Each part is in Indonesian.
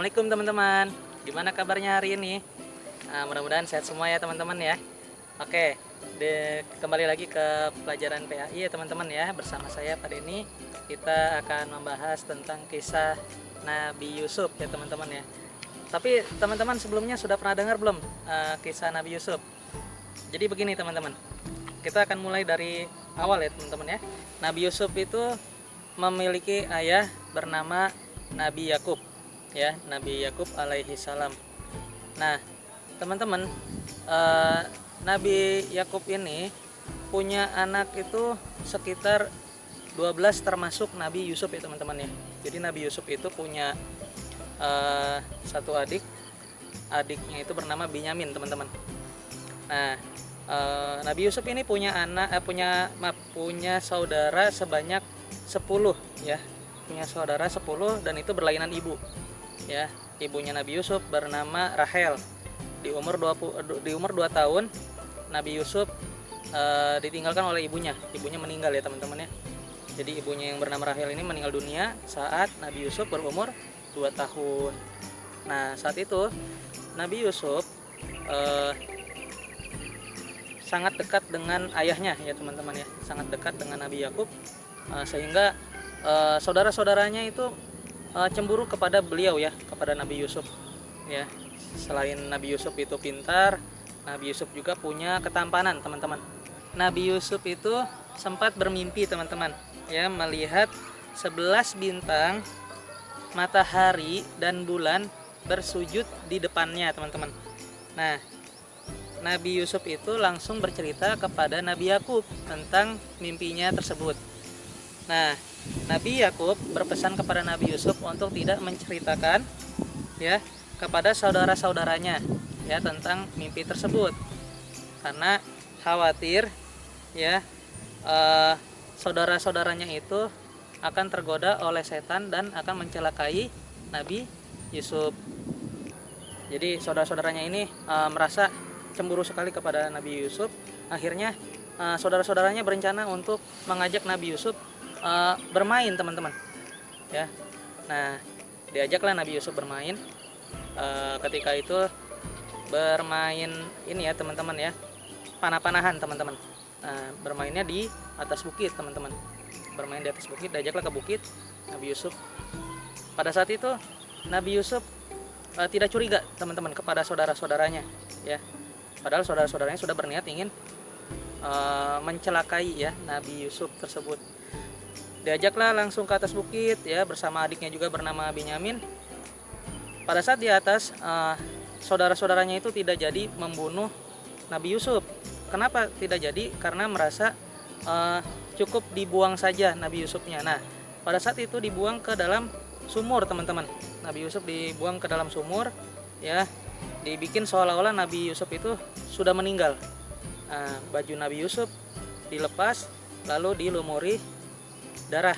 Assalamualaikum teman-teman. Gimana kabarnya hari ini? Mudah-mudahan sehat semua ya teman-teman ya. Oke, kembali lagi ke pelajaran PAI ya teman-teman ya. Bersama saya Pak Denny. Kita akan membahas tentang kisah Nabi Yusuf ya teman-teman ya. Tapi teman-teman sebelumnya sudah pernah dengar belum kisah Nabi Yusuf? Jadi begini teman-teman. Kita akan mulai dari awal ya teman-teman ya. Nabi Yusuf itu memiliki ayah bernama Nabi Yakub. Ya, Nabi Yakub alaihi salam. Nah, teman-teman, Nabi Yakub ini punya anak itu sekitar 12 termasuk Nabi Yusuf ya teman-teman ya. Jadi Nabi Yusuf itu punya satu adik, adiknya itu bernama Binyamin teman-teman. Nah, Nabi Yusuf ini punya punya saudara sebanyak 10 ya. Punya saudara 10 dan itu berlainan ibu. Ya, ibunya Nabi Yusuf bernama Rahel. Di umur 2 tahun Nabi Yusuf ditinggalkan oleh ibunya. Ibunya meninggal ya teman-teman ya. Jadi ibunya yang bernama Rahel ini meninggal dunia saat Nabi Yusuf berumur 2 tahun. Nah, saat itu Nabi Yusuf sangat dekat dengan ayahnya ya teman-teman ya. Sangat dekat dengan Nabi Yakub sehingga saudara-saudaranya itu cemburu kepada beliau ya, kepada Nabi Yusuf ya. Selain Nabi Yusuf itu pintar, Nabi Yusuf juga punya ketampanan teman-teman. Nabi Yusuf itu sempat bermimpi teman-teman ya, melihat 11 bintang, matahari dan bulan bersujud di depannya teman-teman. Nah, Nabi Yusuf itu langsung bercerita kepada Nabi Yakub tentang mimpinya tersebut. Nah, Nabi Yakub berpesan kepada Nabi Yusuf untuk tidak menceritakan ya kepada saudara-saudaranya ya tentang mimpi tersebut, karena khawatir ya saudara-saudaranya itu akan tergoda oleh setan dan akan mencelakai Nabi Yusuf. Jadi saudara-saudaranya ini merasa cemburu sekali kepada Nabi Yusuf. Akhirnya saudara-saudaranya berencana untuk mengajak Nabi Yusuf bermain teman-teman ya. Nah, diajaklah Nabi Yusuf bermain. Ketika itu bermain ini ya teman-teman ya, panah-panahan teman-teman. Bermainnya di atas bukit teman-teman. Bermain di atas bukit, diajaklah ke bukit Nabi Yusuf. Pada saat itu Nabi Yusuf tidak curiga teman-teman kepada saudara-saudaranya ya. Padahal saudara-saudaranya sudah berniat ingin mencelakai ya Nabi Yusuf tersebut. Diajaklah langsung ke atas bukit ya bersama adiknya juga bernama Binyamin. Pada saat di atas saudara-saudaranya itu tidak jadi membunuh Nabi Yusuf. Kenapa tidak jadi? Karena merasa cukup dibuang saja Nabi Yusufnya. Nah, pada saat itu dibuang ke dalam sumur teman-teman. Nabi Yusuf dibuang ke dalam sumur ya. Dibikin seolah-olah Nabi Yusuf itu sudah meninggal. Baju Nabi Yusuf dilepas lalu dilumuri darah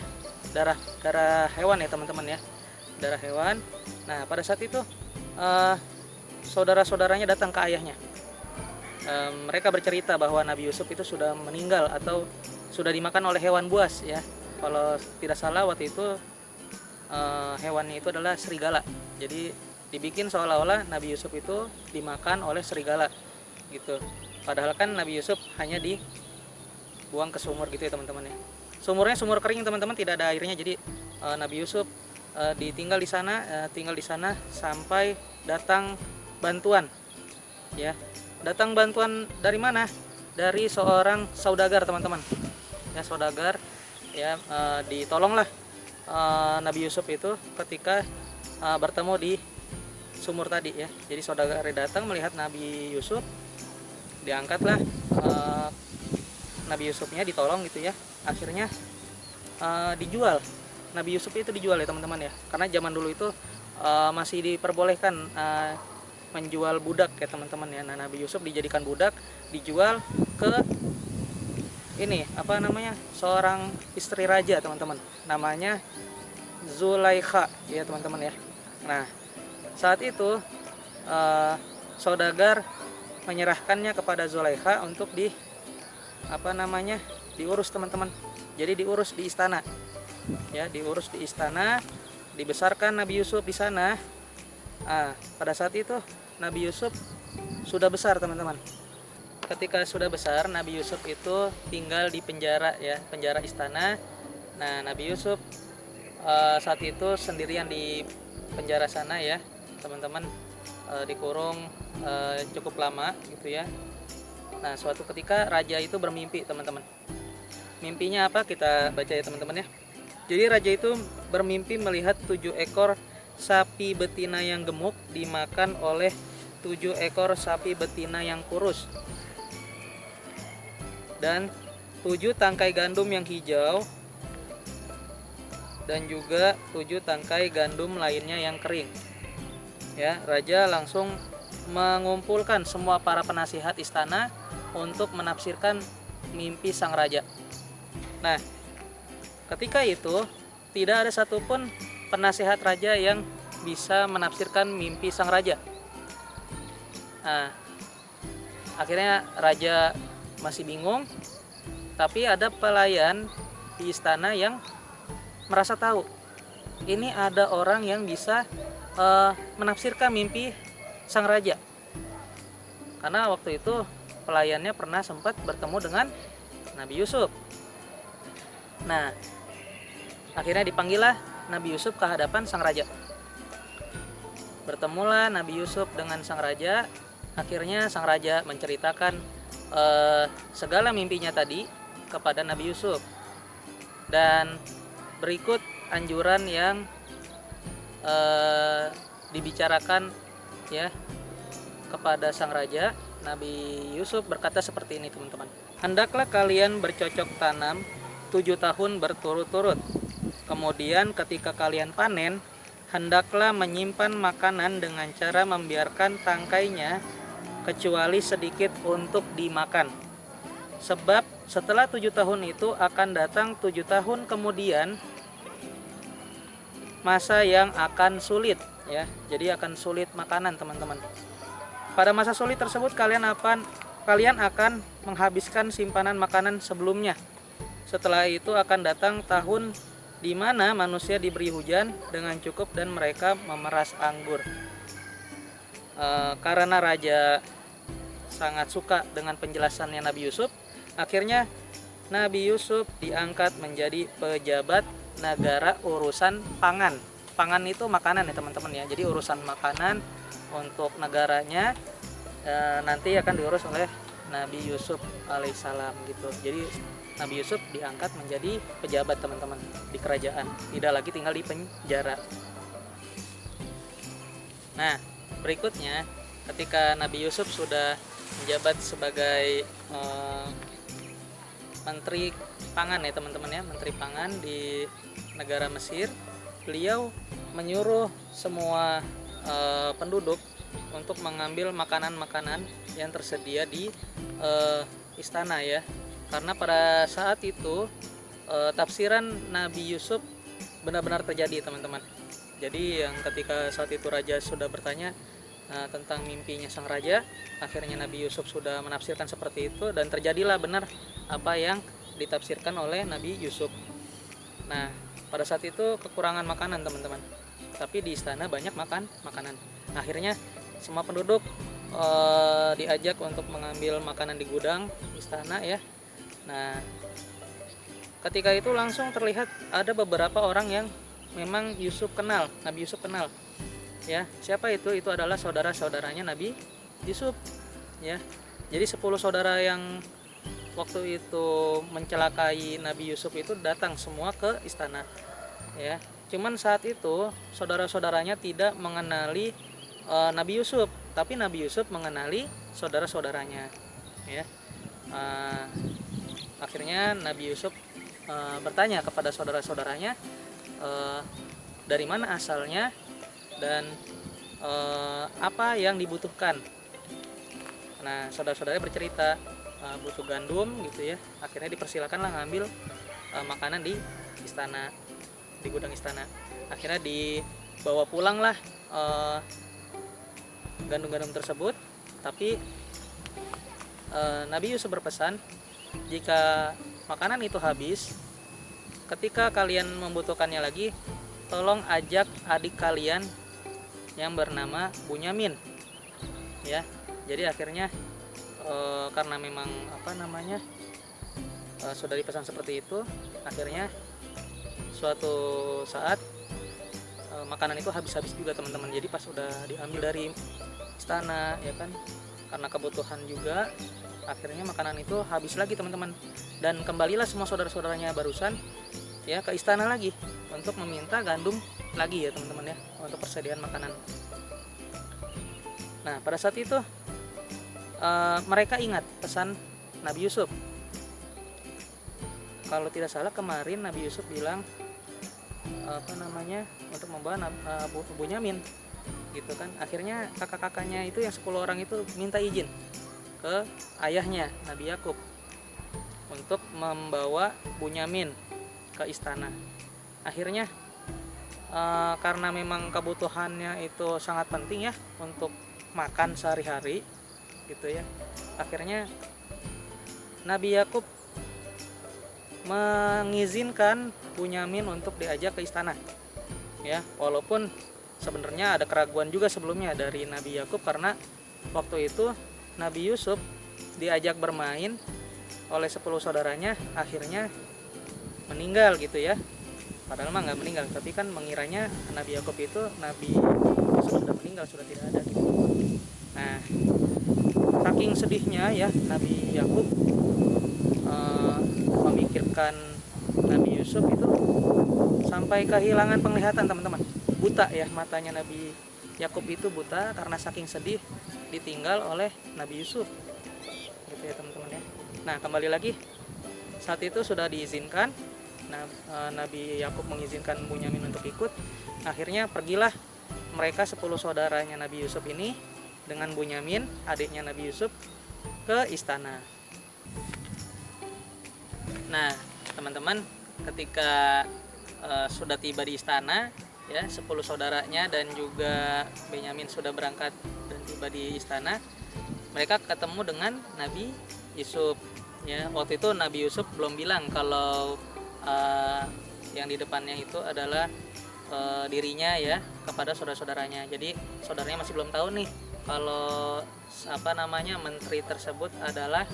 hewan ya teman-teman ya, darah hewan. Nah, pada saat itu saudara-saudaranya datang ke ayahnya. Mereka bercerita bahwa Nabi Yusuf itu sudah meninggal atau sudah dimakan oleh hewan buas ya. Kalau tidak salah waktu itu hewannya itu adalah serigala. Jadi dibikin seolah-olah Nabi Yusuf itu dimakan oleh serigala gitu. Padahal kan Nabi Yusuf hanya dibuang ke sumur gitu ya teman-teman ya. Sumurnya sumur kering teman-teman, tidak ada airnya. Jadi Nabi Yusuf tinggal di sana sampai datang bantuan ya. Datang bantuan dari mana? Dari seorang saudagar teman-teman ya, saudagar ya. Ditolonglah Nabi Yusuf itu ketika bertemu di sumur tadi ya. Jadi saudagar datang melihat Nabi Yusuf, diangkatlah Nabi Yusufnya, ditolong gitu ya. Akhirnya dijual. Nabi Yusuf itu dijual ya teman-teman ya. Karena zaman dulu itu masih diperbolehkan menjual budak ya teman-teman ya. Nah, Nabi Yusuf dijadikan budak, dijual ke ini apa namanya, seorang istri raja teman-teman. Namanya Zulaikha ya teman-teman ya. Nah, saat itu saudagar menyerahkannya kepada Zulaikha untuk diurus teman-teman. Jadi diurus di istana ya, diurus di istana, dibesarkan Nabi Yusuf di sana Pada saat itu Nabi Yusuf sudah besar, teman-teman. Ketika sudah besar, Nabi Yusuf itu tinggal di penjara ya, penjara istana. Nah, Nabi Yusuf saat itu sendirian di penjara sana ya, teman-teman, dikurung cukup lama gitu ya. Nah, suatu ketika raja itu bermimpi, teman-teman. Mimpinya apa? Kita baca ya, teman-teman ya. Jadi raja itu bermimpi melihat 7 ekor sapi betina yang gemuk dimakan oleh 7 ekor sapi betina yang kurus, dan 7 tangkai gandum yang hijau, dan juga 7 tangkai gandum lainnya yang kering. Ya, raja langsung mengumpulkan semua para penasihat istana untuk menafsirkan mimpi sang raja. Nah, ketika itu tidak ada satupun penasihat raja yang bisa menafsirkan mimpi sang raja. Nah, akhirnya raja masih bingung, tapi ada pelayan di istana yang merasa tahu. Ini ada orang yang bisa menafsirkan mimpi sang raja. Karena waktu itu pelayannya pernah sempat bertemu dengan Nabi Yusuf. Nah, akhirnya dipanggillah Nabi Yusuf ke hadapan sang raja. Bertemulah Nabi Yusuf dengan sang raja. Akhirnya sang raja menceritakan segala mimpinya tadi kepada Nabi Yusuf. Dan berikut anjuran yang dibicarakan ya kepada sang raja. Nabi Yusuf berkata seperti ini, teman-teman. Hendaklah kalian bercocok tanam 7 tahun berturut-turut. Kemudian ketika kalian panen, hendaklah menyimpan makanan dengan cara membiarkan tangkainya kecuali sedikit untuk dimakan. Sebab setelah 7 tahun itu akan datang 7 tahun kemudian masa yang akan sulit ya. Jadi akan sulit makanan, teman-teman. Pada masa sulit tersebut kalian akan menghabiskan simpanan makanan sebelumnya. Setelah itu akan datang tahun di mana manusia diberi hujan dengan cukup dan mereka memeras anggur. Karena raja sangat suka dengan penjelasannya Nabi Yusuf, akhirnya Nabi Yusuf diangkat menjadi pejabat negara urusan pangan. Pangan itu makanan ya, teman-teman ya. Jadi urusan makanan untuk negaranya nanti akan diurus oleh Nabi Yusuf alaihissalam gitu. Jadi Nabi Yusuf diangkat menjadi pejabat, teman-teman, di kerajaan, tidak lagi tinggal di penjara. Nah, berikutnya ketika Nabi Yusuf sudah menjabat sebagai menteri pangan ya, teman-teman ya, menteri pangan di negara Mesir, beliau menyuruh semua penduduk untuk mengambil makanan-makanan yang tersedia di istana ya. Karena pada saat itu tafsiran Nabi Yusuf benar-benar terjadi, teman-teman. Jadi yang ketika saat itu raja sudah bertanya tentang mimpinya sang raja, akhirnya Nabi Yusuf sudah menafsirkan seperti itu, dan terjadilah benar apa yang ditafsirkan oleh Nabi Yusuf. Nah, pada saat itu kekurangan makanan, teman-teman, tapi di istana banyak makanan. Akhirnya semua penduduk diajak untuk mengambil makanan di gudang istana ya. Nah, ketika itu langsung terlihat ada beberapa orang yang memang Nabi Yusuf kenal. Ya, siapa itu? Itu adalah saudara-saudaranya Nabi Yusuf. Ya, jadi 10 saudara yang waktu itu mencelakai Nabi Yusuf itu datang semua ke istana. Ya, cuman saat itu saudara-saudaranya tidak mengenali Nabi Yusuf, tapi Nabi Yusuf mengenali saudara-saudaranya. Ya, akhirnya Nabi Yusuf bertanya kepada saudara-saudaranya dari mana asalnya dan apa yang dibutuhkan. Nah, saudara-saudaranya bercerita butuh gandum gitu ya. Akhirnya dipersilakanlah ngambil makanan di istana, di gudang istana. Akhirnya dibawa pulanglah gandum-gandum tersebut. Tapi Nabi Yusuf berpesan, jika makanan itu habis, ketika kalian membutuhkannya lagi, tolong ajak adik kalian yang bernama Bunyamin ya. Jadi akhirnya karena memang sudah dipesan seperti itu, akhirnya suatu saat makanan itu habis-habis juga teman-teman. Jadi pas udah diambil dari istana ya kan, karena kebutuhan juga, akhirnya makanan itu habis lagi teman-teman. Dan kembalilah semua saudara-saudaranya barusan ya ke istana lagi untuk meminta gandum lagi ya teman-teman ya, untuk persediaan makanan. Nah pada saat itu mereka ingat pesan Nabi Yusuf. Kalau tidak salah kemarin Nabi Yusuf bilang untuk membawa Bunyamin gitu kan. Akhirnya kakak-kakaknya itu yang 10 orang itu minta izin ke ayahnya Nabi Yakub untuk membawa Bunyamin ke istana. Akhirnya karena memang kebutuhannya itu sangat penting ya untuk makan sehari-hari gitu ya. Akhirnya Nabi Yakub mengizinkan Bunyamin untuk diajak ke istana ya, walaupun sebenarnya ada keraguan juga sebelumnya dari Nabi Yakub, karena waktu itu Nabi Yusuf diajak bermain oleh 10 saudaranya, akhirnya meninggal gitu ya. Padahal mah nggak meninggal, tapi kan mengiranya Nabi Yakub itu Nabi Yusuf sudah meninggal, sudah tidak ada gitu. Nah saking sedihnya ya Nabi Yakub memikirkan Nabi Yusuf itu sampai kehilangan penglihatan teman-teman. Buta ya matanya Nabi Yakub itu, buta karena saking sedih ditinggal oleh Nabi Yusuf gitu ya teman-teman ya. Nah kembali lagi saat itu sudah diizinkan, Nabi Yakub mengizinkan Bunyamin untuk ikut. Akhirnya pergilah mereka 10 saudaranya Nabi Yusuf ini dengan Bunyamin, adiknya Nabi Yusuf, ke istana. Nah teman-teman, ketika sudah tiba di istana ya, 10 saudaranya dan juga Bunyamin sudah berangkat dan tiba di istana, mereka ketemu dengan Nabi Yusuf ya. Waktu itu Nabi Yusuf belum bilang kalau yang di depannya itu adalah dirinya ya kepada saudara-saudaranya. Jadi saudaranya masih belum tahu nih kalau menteri tersebut adalah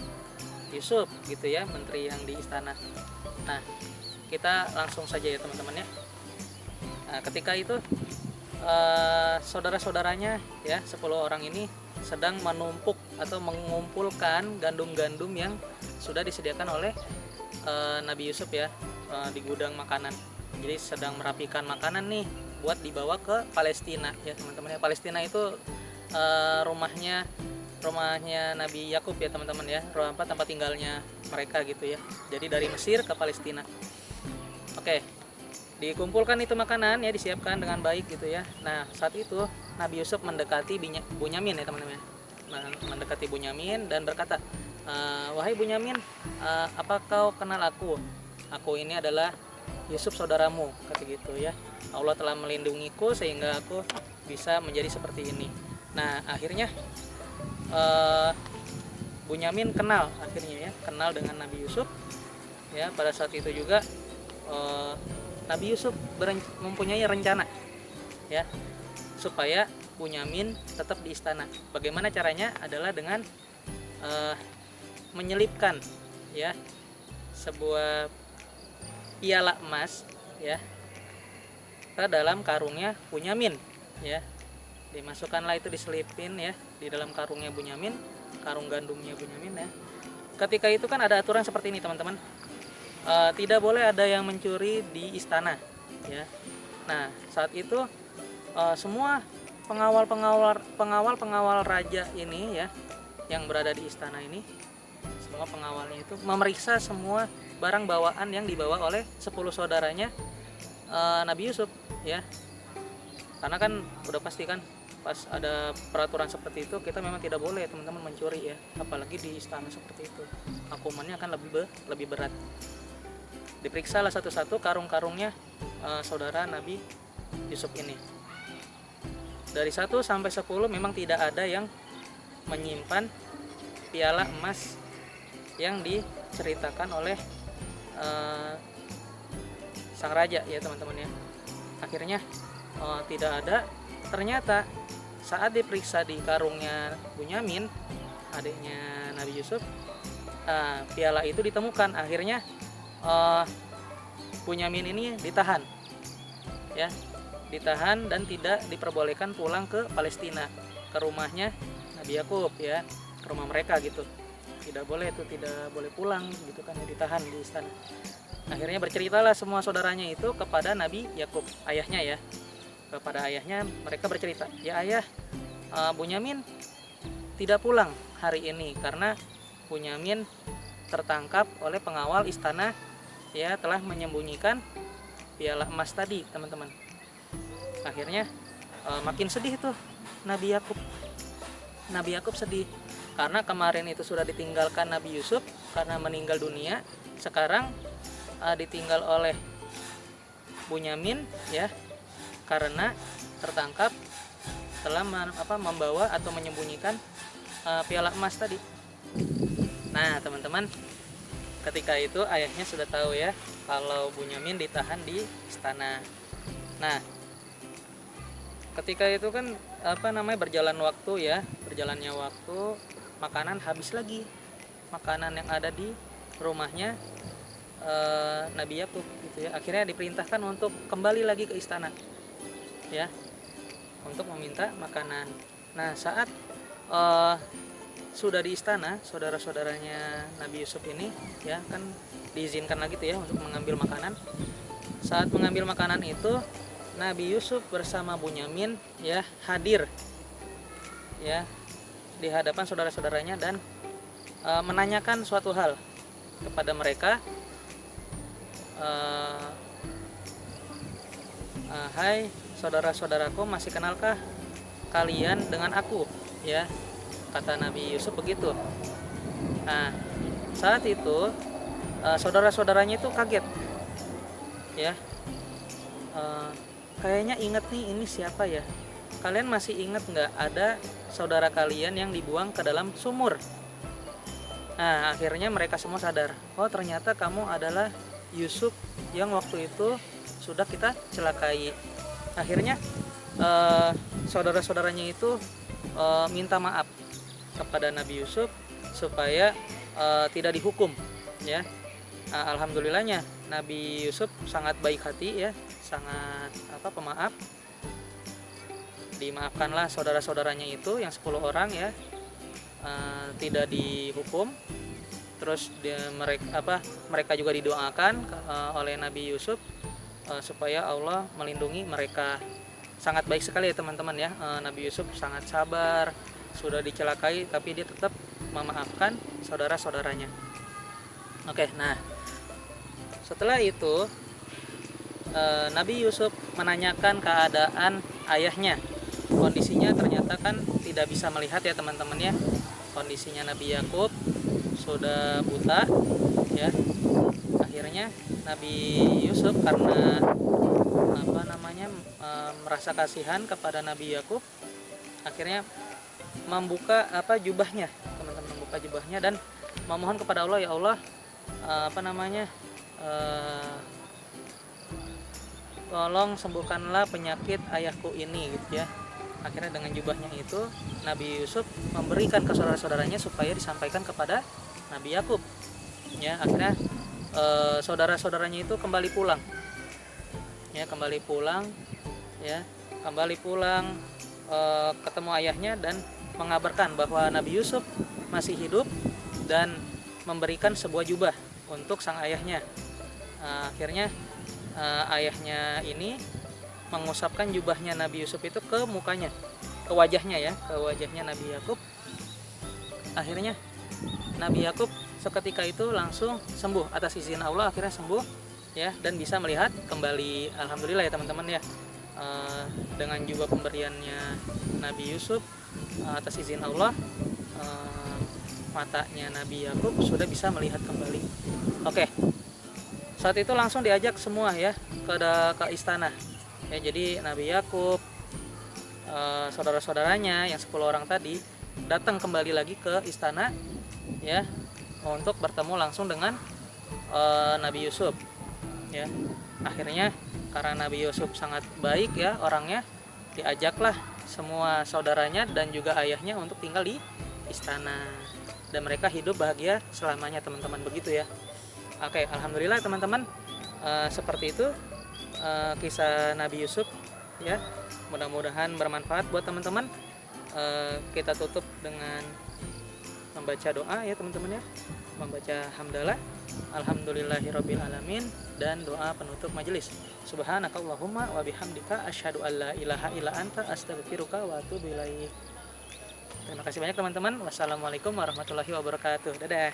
Yusuf gitu ya, menteri yang di istana. Nah kita langsung saja ya teman-teman ya. Nah, ketika itu saudara-saudaranya ya 10 orang ini sedang menumpuk atau mengumpulkan gandum-gandum yang sudah disediakan oleh Nabi Yusuf ya di gudang makanan. Jadi sedang merapikan makanan nih buat dibawa ke Palestina ya teman-teman ya. Palestina itu rumahnya Nabi Yakub ya teman-teman ya, tempat tinggalnya mereka gitu ya. Jadi dari Mesir ke Palestina. Oke, dikumpulkan itu makanan ya, disiapkan dengan baik gitu ya. Nah saat itu Nabi Yusuf mendekati Bunyamin ya teman-teman, mendekati Bunyamin dan berkata, wahai Bunyamin, apa kau kenal aku? Aku ini adalah Yusuf saudaramu, kata gitu ya. Allah telah melindungiku sehingga aku bisa menjadi seperti ini. Nah akhirnya Bunyamin kenal dengan Nabi Yusuf ya. Pada saat itu juga Nabi Yusuf mempunyai rencana ya supaya Bunyamin tetap di istana. Bagaimana caranya? Adalah dengan menyelipkan ya sebuah piala emas ya ke dalam karungnya Bunyamin ya. Dimasukkanlah itu, diselipin ya di dalam karungnya Bunyamin, karung gandumnya Bunyamin ya. Ketika itu kan ada aturan seperti ini teman-teman, tidak boleh ada yang mencuri di istana ya. Nah saat itu semua pengawal raja ini ya yang berada di istana ini, semua pengawalnya itu memeriksa semua barang bawaan yang dibawa oleh 10 saudaranya Nabi Yusuf ya. Karena kan udah pasti kan pas ada peraturan seperti itu, kita memang tidak boleh teman-teman mencuri ya, apalagi di istana seperti itu, hukumannya akan lebih berat. Diperiksalah satu-satu karung-karungnya saudara Nabi Yusuf ini. Dari 1 sampai 10 memang tidak ada yang menyimpan piala emas yang diceritakan oleh sang raja ya teman-teman ya. Akhirnya tidak ada ternyata saat diperiksa di karungnya Bunyamin, adiknya Nabi Yusuf, piala itu ditemukan. Akhirnya Bunyamin ini ditahan, ya, ditahan dan tidak diperbolehkan pulang ke Palestina, ke rumahnya Nabi Yakub, ya, ke rumah mereka gitu. Tidak boleh pulang gitu kan, ditahan di istana. Akhirnya berceritalah semua saudaranya itu kepada Nabi Yakub, ayahnya ya. Kepada ayahnya mereka bercerita, ya ayah, Bunyamin tidak pulang hari ini karena Bunyamin tertangkap oleh pengawal istana, ya, telah menyembunyikan piala emas tadi, teman-teman. Akhirnya makin sedih tuh Nabi Yakub. Nabi Yakub sedih karena kemarin itu sudah ditinggalkan Nabi Yusuf karena meninggal dunia, sekarang ditinggal oleh Bunyamin, ya, karena tertangkap telah membawa atau menyembunyikan piala emas tadi. Nah, teman-teman, ketika itu ayahnya sudah tahu ya kalau Bunyamin ditahan di istana. Nah, ketika itu kan berjalannya waktu, makanan habis lagi, makanan yang ada di rumahnya Nabi Yakub gitu ya. Akhirnya diperintahkan untuk kembali lagi ke istana, ya, untuk meminta makanan. Nah, saat sudah di istana, saudara-saudaranya Nabi Yusuf ini, ya, kan diizinkan lagi tuh ya untuk mengambil makanan. Saat mengambil makanan itu, Nabi Yusuf bersama Bunyamin, ya, hadir, ya, di hadapan saudara-saudaranya dan menanyakan suatu hal kepada mereka. Hai saudara-saudaraku, masih kenalkah kalian dengan aku, ya, kata Nabi Yusuf begitu. Nah, saat itu saudara-saudaranya itu kaget, ya, kayaknya ingat nih, ini siapa ya, kalian masih ingat nggak ada saudara kalian yang dibuang ke dalam sumur? Nah, akhirnya mereka semua sadar, oh ternyata kamu adalah Yusuf yang waktu itu sudah kita celakai. Akhirnya saudara-saudaranya itu minta maaf kepada Nabi Yusuf supaya tidak dihukum, ya. Alhamdulillahnya Nabi Yusuf sangat baik hati, ya, sangat pemaaf. Dimaafkanlah saudara-saudaranya itu yang 10 orang, ya, tidak dihukum. Terus mereka juga didoakan oleh Nabi Yusuf supaya Allah melindungi mereka. Sangat baik sekali ya teman-teman, ya. Nabi Yusuf sangat sabar, sudah dicelakai tapi dia tetap memaafkan saudara-saudaranya. Oke, nah setelah itu Nabi Yusuf menanyakan keadaan ayahnya. Kondisinya ternyata kan tidak bisa melihat ya teman-teman, ya. Kondisinya Nabi Yakub sudah buta, ya. Akhirnya Nabi Yusuf karena merasa kasihan kepada Nabi Yakub, akhirnya membuka jubahnya, teman-teman, membuka jubahnya dan memohon kepada Allah, ya Allah, tolong sembuhkanlah penyakit ayahku ini, gitu ya. Akhirnya dengan jubahnya itu Nabi Yusuf memberikan ke saudara-saudaranya supaya disampaikan kepada Nabi Yakub, ya. Akhirnya saudara-saudaranya itu kembali pulang, ya, ketemu ayahnya dan mengabarkan bahwa Nabi Yusuf masih hidup dan memberikan sebuah jubah untuk sang ayahnya. Akhirnya ayahnya ini mengusapkan jubahnya Nabi Yusuf itu ke mukanya, ke wajahnya, ya, ke wajahnya Nabi Yakub. Akhirnya Nabi Yakub seketika itu langsung sembuh atas izin Allah, akhirnya sembuh, ya, dan bisa melihat kembali. Alhamdulillah ya teman-teman, ya. Dengan jubah pemberiannya Nabi Yusuf atas izin Allah, matanya Nabi Yakub sudah bisa melihat kembali. Oke. Saat itu langsung diajak semua, ya, ke istana. Ya, jadi Nabi Yakub, saudara-saudaranya yang 10 orang tadi datang kembali lagi ke istana, ya, untuk bertemu langsung dengan Nabi Yusuf, ya. Akhirnya karena Nabi Yusuf sangat baik, ya, orangnya, diajaklah semua saudaranya dan juga ayahnya untuk tinggal di istana, dan mereka hidup bahagia selamanya teman-teman, begitu ya. Oke, alhamdulillah teman-teman, seperti itu kisah Nabi Yusuf ya. Mudah-mudahan bermanfaat buat teman-teman. Kita tutup dengan membaca doa ya teman-teman ya, membaca hamdalah alhamdulillahirabbil alamin dan doa penutup majelis. Subhanakallahumma wa bihamdika asyhadu an la ilaha illa anta astaghfiruka wa atubu ilaik. Terima kasih banyak teman-teman. Wassalamualaikum warahmatullahi wabarakatuh. Dadah.